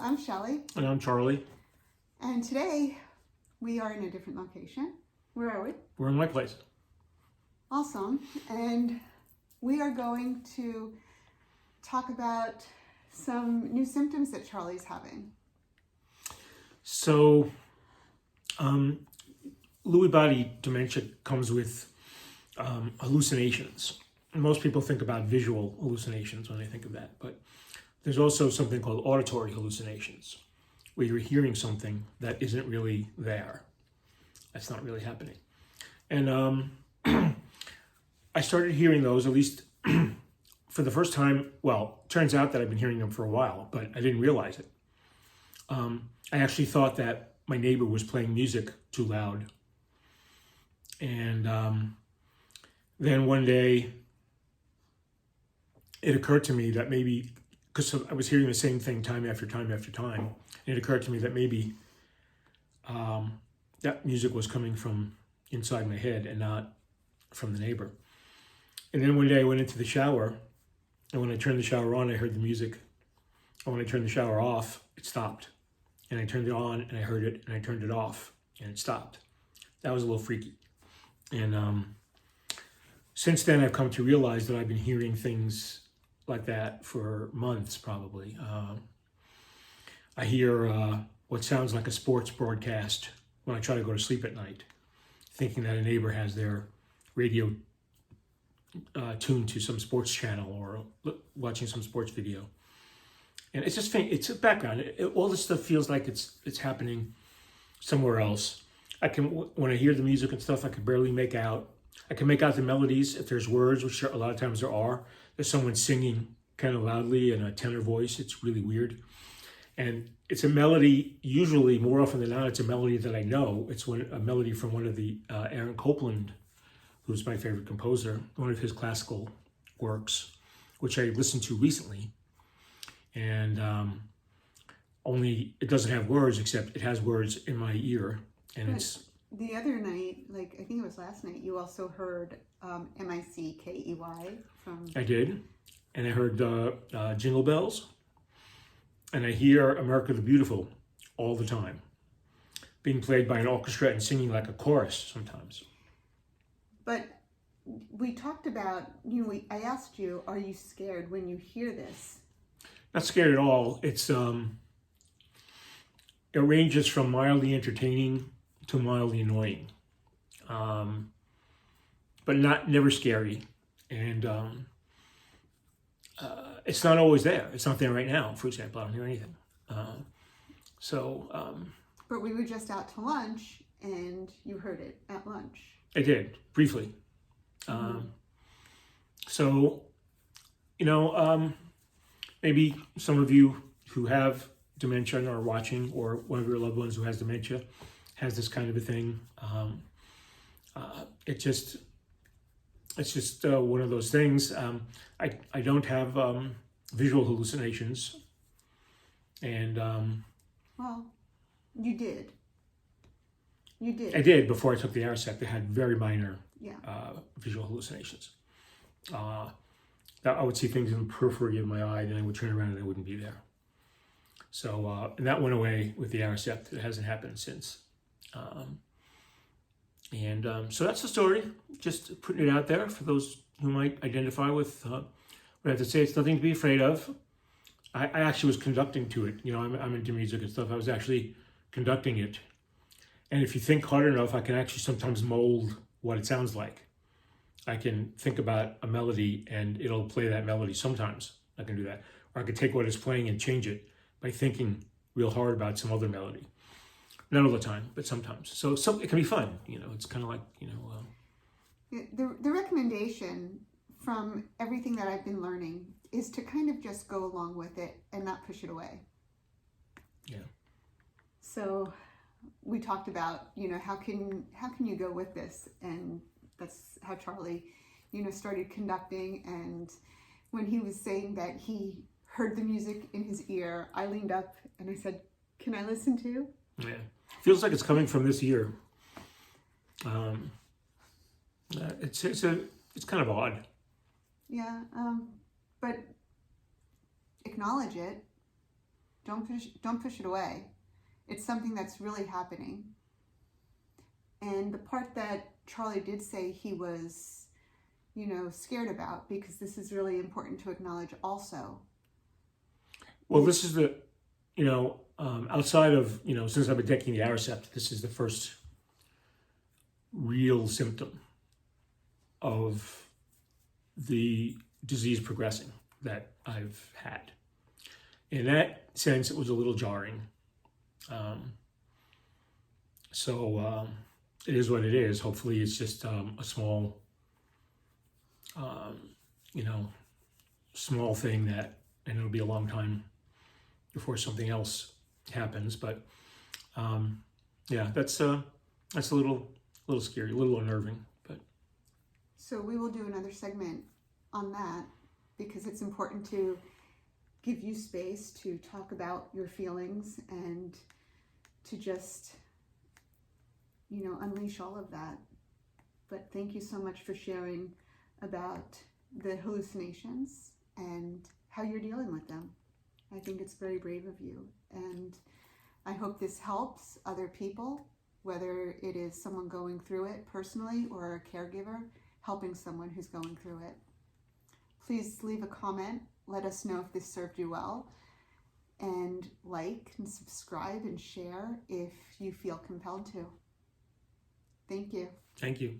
I'm Shelley. And I'm Charlie. And today we are in a different location. Where are we? We're in my place. Awesome. And we are going to talk about some new symptoms that Charlie's having. So, Lewy Body Dementia comes with hallucinations. Most people think about visual hallucinations when they think of that, but there's also something called auditory hallucinations, where you're hearing something that isn't really there. That's not really happening. And I started hearing those, at least for the first time. Well, turns out that I've been hearing them for a while, but I didn't realize it. I actually thought that my neighbor was playing music too loud. And then one day, it occurred to me that maybe, because I was hearing the same thing time after time after time, it occurred to me that maybe that music was coming from inside my head and not from the neighbor. And then one day I went into the shower, and when I turned the shower on, I heard the music. And when I turned the shower off, it stopped. And I turned it on, and I heard it, and I turned it off, and it stopped. That was a little freaky. And since then, I've come to realize that I've been hearing things like that for months, probably. I hear what sounds like a sports broadcast when I try to go to sleep at night, thinking that a neighbor has their radio tuned to some sports channel or watching some sports video. And it's just faint. It's a background. All this stuff feels like it's happening somewhere else. When I hear the music and stuff, I can barely make out. I can make out the melodies if there's words, which a lot of times there are. There's someone singing kind of loudly in a tenor voice. It's really weird. And it's a melody, usually more often than not, it's a melody that I know. It's a melody from one of the Aaron Copland, who's my favorite composer, one of his classical works, which I listened to recently. And only it doesn't have words, except it has words in my ear. And it's the other night, I think it was last night, you also heard Mickey from... I did. And I heard Jingle Bells. And I hear America the Beautiful all the time, being played by an orchestra and singing like a chorus sometimes. But we talked about, I asked you, are you scared when you hear this? Not scared at all. It ranges from mildly entertaining to mildly annoying, but never scary. And it's not always there. It's not there right now. For example, I don't hear anything. But we were just out to lunch, and you heard it at lunch. I did, briefly. Maybe some of you who have dementia and are watching, or one of your loved ones who has dementia has this kind of a thing. It's just one of those things. I don't have visual hallucinations, and well, you did. You did. I did before I took the Aricept. I had very minor visual hallucinations. I would see things in the periphery of my eye, then I would turn around and I wouldn't be there. So, and that went away with the Aricept. It hasn't happened since. So that's the story. Just putting it out there for those who might identify with what I have to say. It's nothing to be afraid of. I actually was conducting to it. I'm into music and stuff. I was actually conducting it. And if you think hard enough, I can actually sometimes mold what it sounds like. I can think about a melody and it'll play that melody. Sometimes I can do that. Or I can take what it's playing and change it by thinking real hard about some other melody. Not all the time, but sometimes. So it can be fun. It's kind of like, The recommendation from everything that I've been learning is to kind of just go along with it and not push it away. Yeah. So we talked about, how can you go with this? And that's how Charlie, started conducting. And when he was saying that he heard the music in his ear, I leaned up and I said, "Can I listen too?" Yeah. Feels like it's coming from this ear. It's kind of odd. Yeah, but acknowledge it. Don't push it away. It's something that's really happening. And the part that Charlie did say he was, scared about, because this is really important to acknowledge also. Well, this is the, outside of, since I've been taking the Aricept, this is the first real symptom of the disease progressing that I've had. In that sense, it was a little jarring. It is what it is. Hopefully it's just a small, small thing and it'll be a long time before something else happens. But that's a little scary, a little unnerving. But so we will do another segment on that, because it's important to give you space to talk about your feelings and to just, unleash all of that. But thank you so much for sharing about the hallucinations and how you're dealing with them. I think it's very brave of you, and I hope this helps other people, whether it is someone going through it personally or a caregiver helping someone who's going through it. Please leave a comment. Let us know if this served you well, and like and subscribe and share if you feel compelled to. Thank you. Thank you.